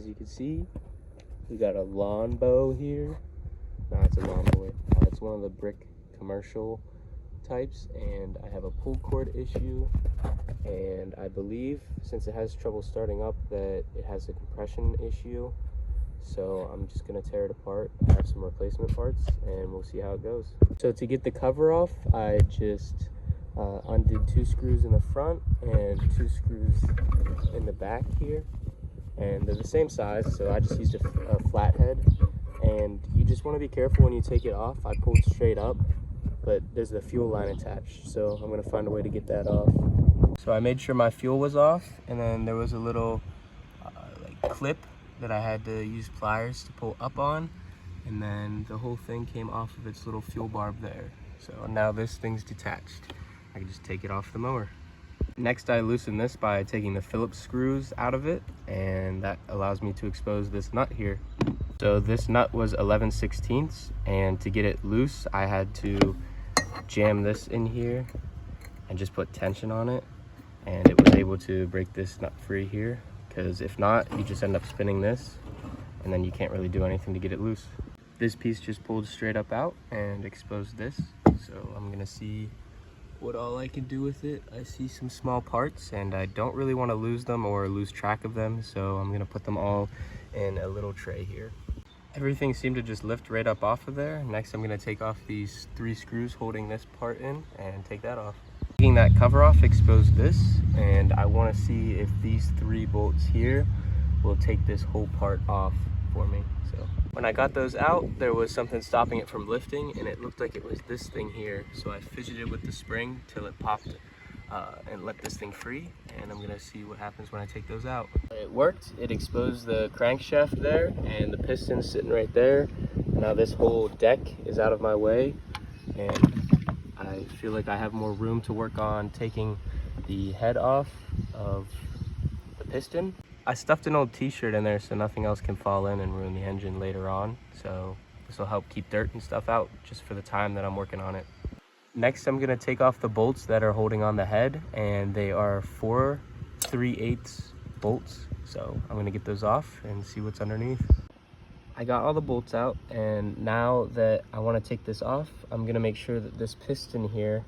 as you can see, we got a lawn bow here. No, it's a lawn boy. It's one of the brick commercial types, and I have a pull cord issue, and I believe since it has trouble starting up that it has a compression issue. So I'm just gonna tear it apart. I have some replacement parts and we'll see how it goes. So to get the cover off, I just undid 2 screws in the front and 2 screws in the back here, and they're the same size, so I just used a flathead. And you just want to be careful when you take it off. I pulled straight up, but there's the fuel line attached, so I'm going to find a way to get that off. So I made sure my fuel was off, and then there was a little like clip that I had to use pliers to pull up on, and then the whole thing came off of its little fuel barb there. So now this thing's detached. I can just take it off the mower. Next, I loosen this by taking the Phillips screws out of it, and that allows me to expose this nut here. So this nut was 11/16, and to get it loose, I had to jam this in here and just put tension on it, and it was able to break this nut free here, because if not, you just end up spinning this, and then you can't really do anything to get it loose. This piece just pulled straight up out and exposed this, so I'm gonna see what all I can do with it. I see some small parts, and I don't really want to lose them or lose track of them, so I'm gonna put them all in a little tray here. Everything seemed to just lift right up off of there. Next, I'm gonna take off these 3 screws holding this part in and take that off. Taking that cover off exposed this, and I want to see if these 3 bolts here will take this whole part off for me. So when I got those out, there was something stopping it from lifting, and it looked like it was this thing here. So I fidgeted with the spring till it popped and let this thing free, and I'm gonna see what happens when I take those out. It worked. It exposed the crankshaft there, and the piston's sitting right there. Now this whole deck is out of my way, and I feel like I have more room to work on taking the head off of the piston. I stuffed an old t-shirt in there so nothing else can fall in and ruin the engine later on, so this will help keep dirt and stuff out just for the time that I'm working on it. Next, I'm gonna take off the bolts that are holding on the head, and they are 4 3/8 bolts. So I'm gonna get those off and see what's underneath. I got all the bolts out, and now that I wanna take this off, I'm gonna make sure that this piston here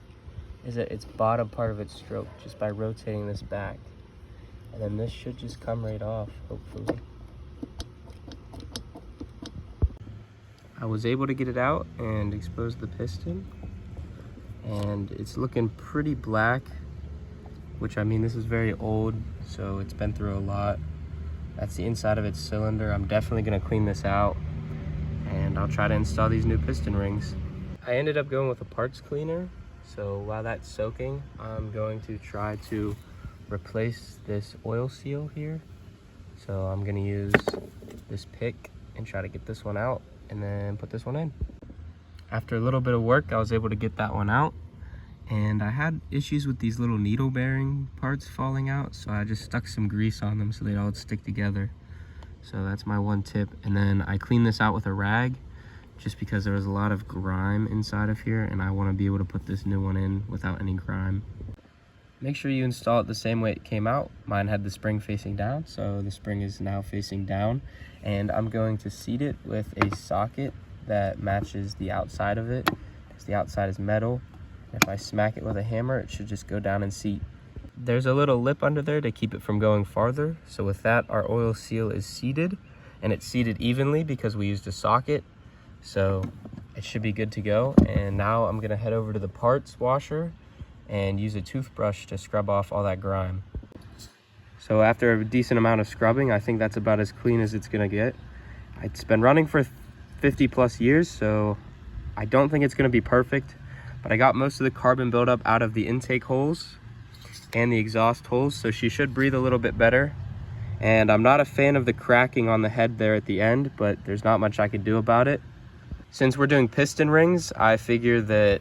is at its bottom part of its stroke just by rotating this back. And then this should just come right off, hopefully. I was able to get it out and expose the piston, and it's looking pretty black, which, I mean, this is very old, so it's been through a lot. That's the inside of its cylinder. I'm definitely gonna clean this out, and I'll try to install these new piston rings. I ended up going with a parts cleaner, so while that's soaking, I'm going to try to replace this oil seal here. So I'm gonna use this pick and try to get this one out and then put this one in. After a little bit of work, I was able to get that one out, and I had issues with these little needle bearing parts falling out, so I just stuck some grease on them so they all stick together. So that's my one tip. And then I cleaned this out with a rag just because there was a lot of grime inside of here, and I want to be able to put this new one in without any grime. Make sure you install it the same way it came out. Mine had the spring facing down, so the spring is now facing down, and I'm going to seat it with a socket that matches the outside of it, because the outside is metal. If I smack it with a hammer, it should just go down and seat. There's a little lip under there to keep it from going farther. So with that, our oil seal is seated, and it's seated evenly because we used a socket. So it should be good to go. And now I'm gonna head over to the parts washer and use a toothbrush to scrub off all that grime. So after a decent amount of scrubbing, I think that's about as clean as it's gonna get. It's been running for 50 plus years, so I don't think it's gonna be perfect, but I got most of the carbon buildup out of the intake holes and the exhaust holes, so she should breathe a little bit better. And I'm not a fan of the cracking on the head there at the end, but there's not much I can do about it. Since we're doing piston rings, I figure that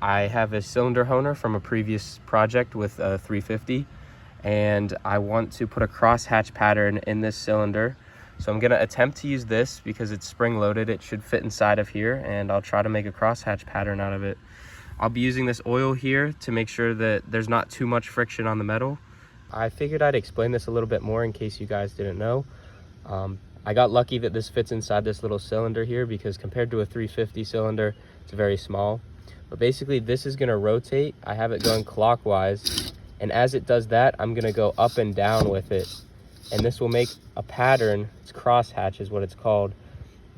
I have a cylinder honer from a previous project with a 350, and I want to put a crosshatch pattern in this cylinder. So I'm gonna attempt to use this because it's spring loaded. It should fit inside of here, and I'll try to make a crosshatch pattern out of it. I'll be using this oil here to make sure that there's not too much friction on the metal. I figured I'd explain this a little bit more in case you guys didn't know. I got lucky that this fits inside this little cylinder here, because compared to a 350 cylinder, it's very small. But basically this is gonna rotate. I have it going clockwise, and as it does that, I'm gonna go up and down with it. And this will make a pattern. It's crosshatch is what it's called.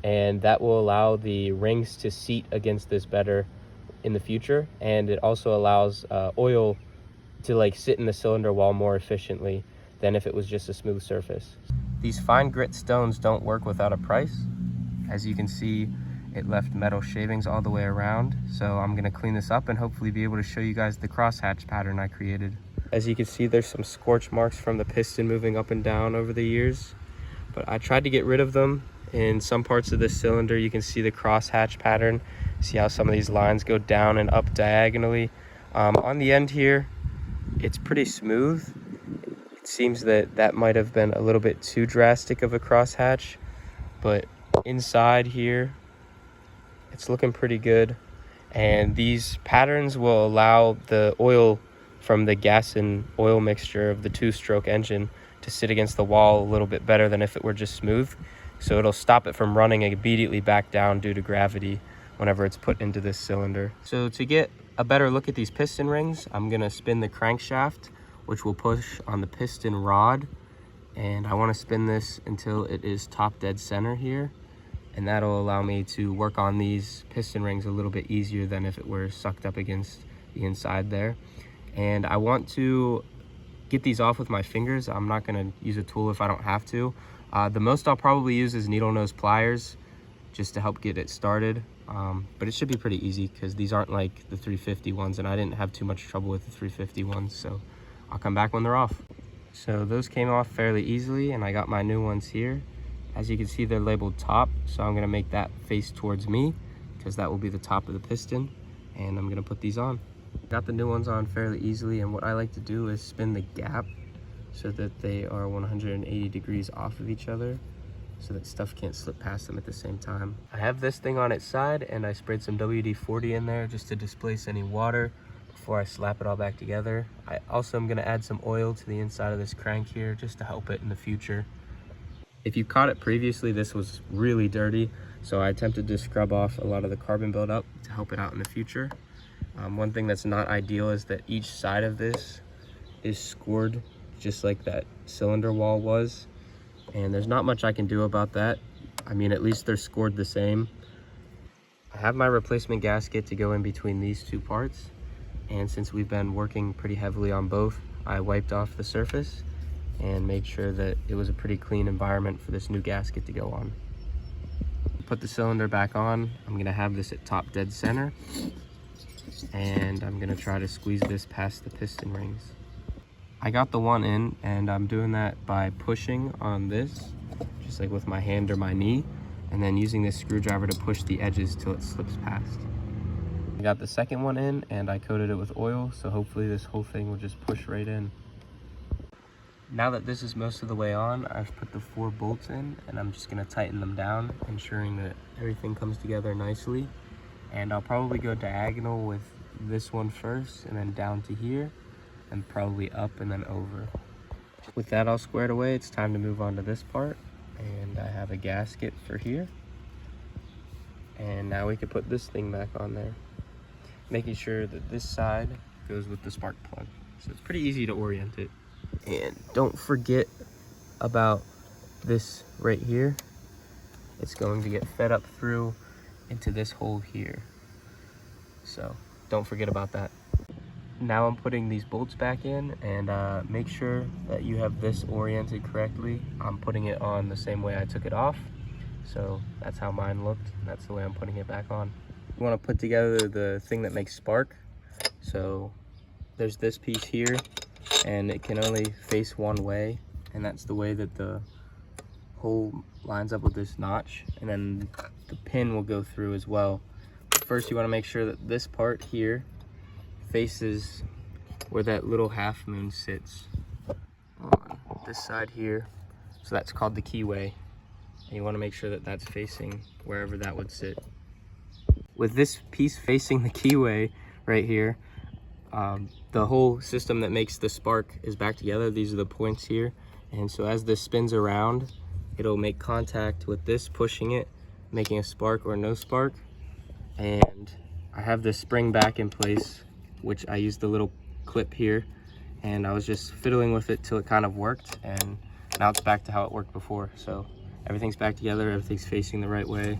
And that will allow the rings to seat against this better in the future. And it also allows oil to like sit in the cylinder wall more efficiently than if it was just a smooth surface. These fine grit stones don't work without a price. As you can see, it left metal shavings all the way around. So I'm gonna clean this up and hopefully be able to show you guys the crosshatch pattern I created. As you can see, there's some scorch marks from the piston moving up and down over the years, but I tried to get rid of them. In some parts of this cylinder, you can see the crosshatch pattern. See how some of these lines go down and up diagonally. On the end here, it's pretty smooth. It seems that that might have been a little bit too drastic of a crosshatch, but inside here, it's looking pretty good. And these patterns will allow the oil from the gas and oil mixture of the two-stroke engine to sit against the wall a little bit better than if it were just smooth. So it'll stop it from running immediately back down due to gravity whenever it's put into this cylinder. So to get a better look at these piston rings, I'm gonna spin the crankshaft, which will push on the piston rod. And I wanna spin this until it is top dead center here. And that'll allow me to work on these piston rings a little bit easier than if it were sucked up against the inside there. And I want to get these off with my fingers. I'm not gonna use a tool if I don't have to. The most I'll probably use is needle nose pliers just to help get it started. But it should be pretty easy because these aren't like the 350 ones, and I didn't have too much trouble with the 350 ones, so I'll come back when they're off. So those came off fairly easily, and I got my new ones here. As you can see, they're labeled top, so I'm gonna make that face towards me because that will be the top of the piston, and I'm gonna put these on. Got the new ones on fairly easily, and what I like to do is spin the gap so that they are 180 degrees off of each other so that stuff can't slip past them at the same time. I have this thing on its side, and I sprayed some WD-40 in there just to displace any water before I slap it all back together. I also am gonna add some oil to the inside of this crank here just to help it in the future. If you caught it previously, this was really dirty, so I attempted to scrub off a lot of the carbon buildup to help it out in the future. One thing that's not ideal is that each side of this is scored just like that cylinder wall was, and there's not much I can do about that. I mean, at least they're scored the same. I have my replacement gasket to go in between these two parts, and since we've been working pretty heavily on both, I wiped off the surface and made sure that it was a pretty clean environment for this new gasket to go on. Put the cylinder back on. I'm gonna have this at top dead center, and I'm gonna try to squeeze this past the piston rings. I got the one in, and I'm doing that by pushing on this, just like with my hand or my knee, and then using this screwdriver to push the edges till it slips past. I got the second one in, and I coated it with oil, so hopefully this whole thing will just push right in. Now that this is most of the way on, I've put the 4 bolts in, and I'm just gonna tighten them down, ensuring that everything comes together nicely. And I'll probably go diagonal with this one first, and then down to here, and probably up and then over. With that all squared away, it's time to move on to this part. And I have a gasket for here. And now we can put this thing back on there, making sure that this side goes with the spark plug. So it's pretty easy to orient it. And don't forget about this right here. It's going to get fed up through into this hole here. So don't forget about that. Now I'm putting these bolts back in, and make sure that you have this oriented correctly. I'm putting it on the same way I took it off. So that's how mine looked, and that's the way I'm putting it back on. You want to put together the thing that makes spark. So there's this piece here, and it can only face one way, and that's the way that the hole lines up with this notch, and then the pin will go through as well. First, you want to make sure that this part here faces where that little half moon sits on this side here. So that's called the keyway, and you want to make sure that that's facing wherever that would sit. With this piece facing the keyway right here, the whole system that makes the spark is back together. These are the points here, and so as this spins around, it'll make contact with this, pushing it, making a spark or no spark. And I have this spring back in place, which I used the little clip here, and I was just fiddling with it till it kind of worked, and now it's back to how it worked before. So everything's back together, everything's facing the right way.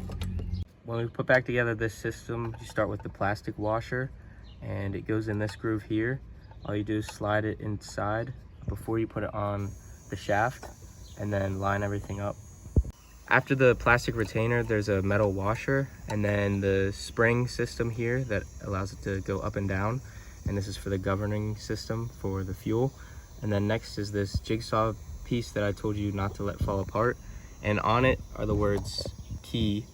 When we put back together this system, you start with the plastic washer, and it goes in this groove here. All you do is slide it inside before you put it on the shaft, and then line everything up. After the plastic retainer, there's a metal washer, and then the spring system here that allows it to go up and down, and this is for the governing system for the fuel. And then next is this jigsaw piece that I told you not to let fall apart, and on it are the words key,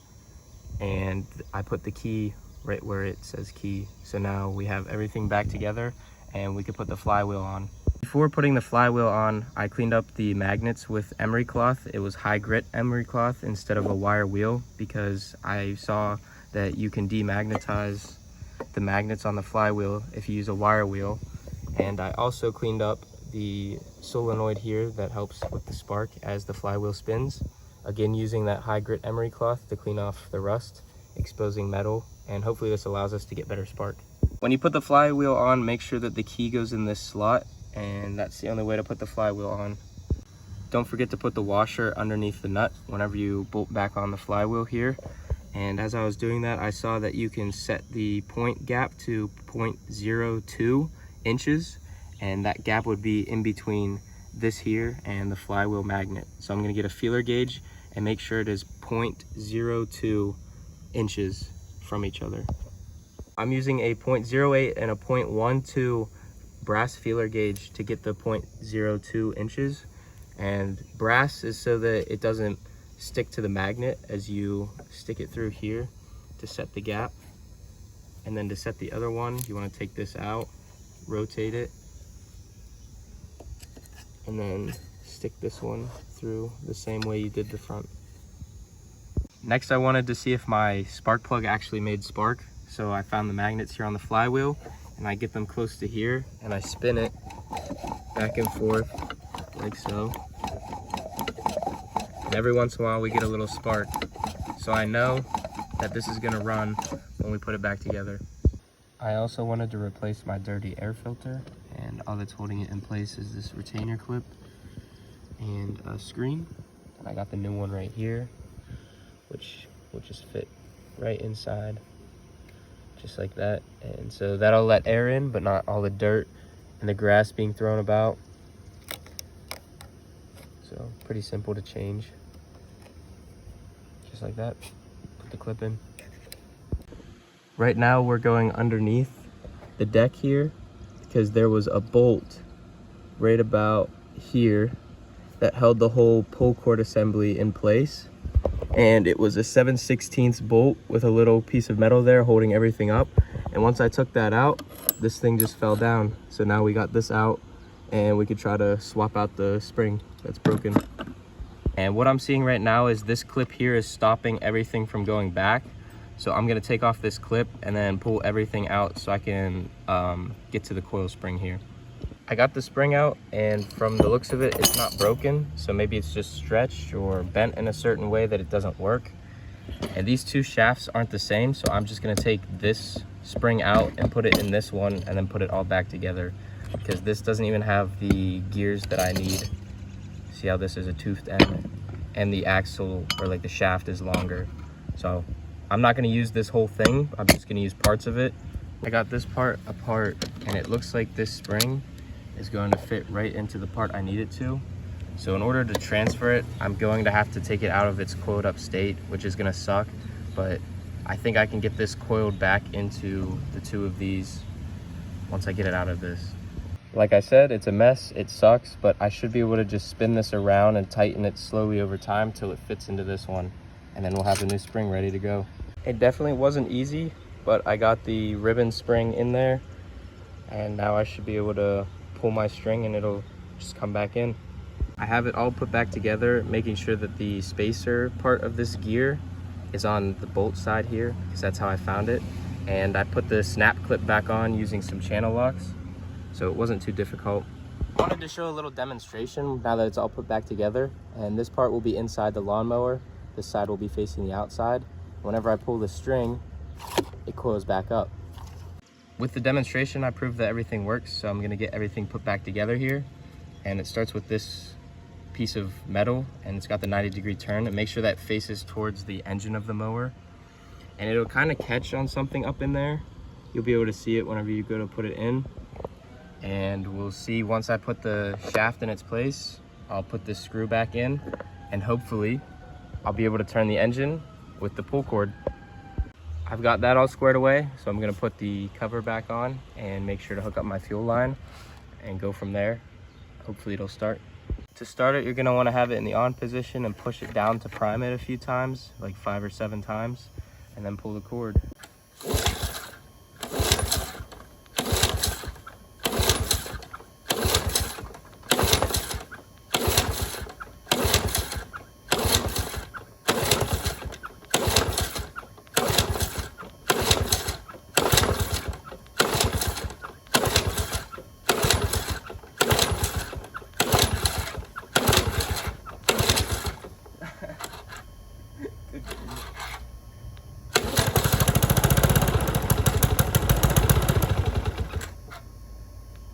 and I put the key right where it says key. So now we have everything back together and we can put the flywheel on. Before putting the flywheel on, I cleaned up the magnets with emery cloth. It was high grit emery cloth instead of a wire wheel, because I saw that you can demagnetize the magnets on the flywheel if you use a wire wheel. And I also cleaned up the solenoid here that helps with the spark as the flywheel spins, again using that high grit emery cloth to clean off the rust, exposing metal, and hopefully this allows us to get better spark. When you put the flywheel on, make sure that the key goes in this slot, and that's the only way to put the flywheel on. Don't forget to put the washer underneath the nut whenever you bolt back on the flywheel here. And as I was doing that, I saw that you can set the point gap to 0.02 inches, and that gap would be in between this here and the flywheel magnet. So I'm going to get a feeler gauge and make sure it is 0.02 inches from each other. I'm using a 0.08 and a 0.12 brass feeler gauge to get the 0.02 inches. And brass is so that it doesn't stick to the magnet as you stick it through here to set the gap. And then to set the other one, you want to take this out, rotate it, and then stick this one through the same way you did the front. Next, I wanted to see if my spark plug actually made spark. So I found the magnets here on the flywheel, and I get them close to here, and I spin it back and forth like so. And every once in a while we get a little spark. So I know that this is gonna run when we put it back together. I also wanted to replace my dirty air filter, and all that's holding it in place is this retainer clip and a screen. And I got the new one right here, which will just fit right inside, just like that. And so that'll let air in, but not all the dirt and the grass being thrown about. So pretty simple to change. Just like that, put the clip in. Right now we're going underneath the deck here because there was a bolt right about here that held the whole pull cord assembly in place. And it was a 7/16 bolt with a little piece of metal there holding everything up. And once I took that out, this thing just fell down. So now we got this out, and we could try to swap out the spring that's broken. And what I'm seeing right now is this clip here is stopping everything from going back. So I'm gonna take off this clip and then pull everything out so I can get to the coil spring here. I got the spring out, and from the looks of it, it's not broken. So maybe it's just stretched or bent in a certain way that it doesn't work. And these two shafts aren't the same, so I'm just gonna take this spring out and put it in this one and then put it all back together, because this doesn't even have the gears that I need. See how this is a toothed end, and the axle, or like the shaft, is longer. So I'm not gonna use this whole thing, I'm just gonna use parts of it. I got this part apart, and it looks like this spring is going to fit right into the part I need it to. So in order to transfer it, I'm going to have to take it out of its coiled up state, which is gonna suck, but I think I can get this coiled back into the two of these once I get it out of this. Like I said, it's a mess, it sucks, but I should be able to just spin this around and tighten it slowly over time till it fits into this one, and then we'll have the new spring ready to go. It definitely wasn't easy, but I got the ribbon spring in there, and now I should be able to pull my string and it'll just come back in. I have it all put back together, making sure that the spacer part of this gear is on the bolt side here, because that's how I found it. And I put the snap clip back on using some channel locks, so it wasn't too difficult. Wanted to show a little demonstration now that it's all put back together, and this part will be inside the lawnmower. This side will be facing the outside. Whenever I pull the string, it coils back up. With the demonstration, I proved that everything works, so I'm gonna get everything put back together here. And it starts with this piece of metal, and it's got the 90-degree turn, and make sure that faces towards the engine of the mower. And it'll kind of catch on something up in there. You'll be able to see it whenever you go to put it in. And we'll see once I put the shaft in its place, I'll put this screw back in, and hopefully I'll be able to turn the engine with the pull cord. I've got that all squared away, so I'm gonna put the cover back on and make sure to hook up my fuel line and go from there. Hopefully it'll start. To start it, you're gonna wanna have it in the on position and push it down to prime it a few times, like 5 or 7 times, and then pull the cord.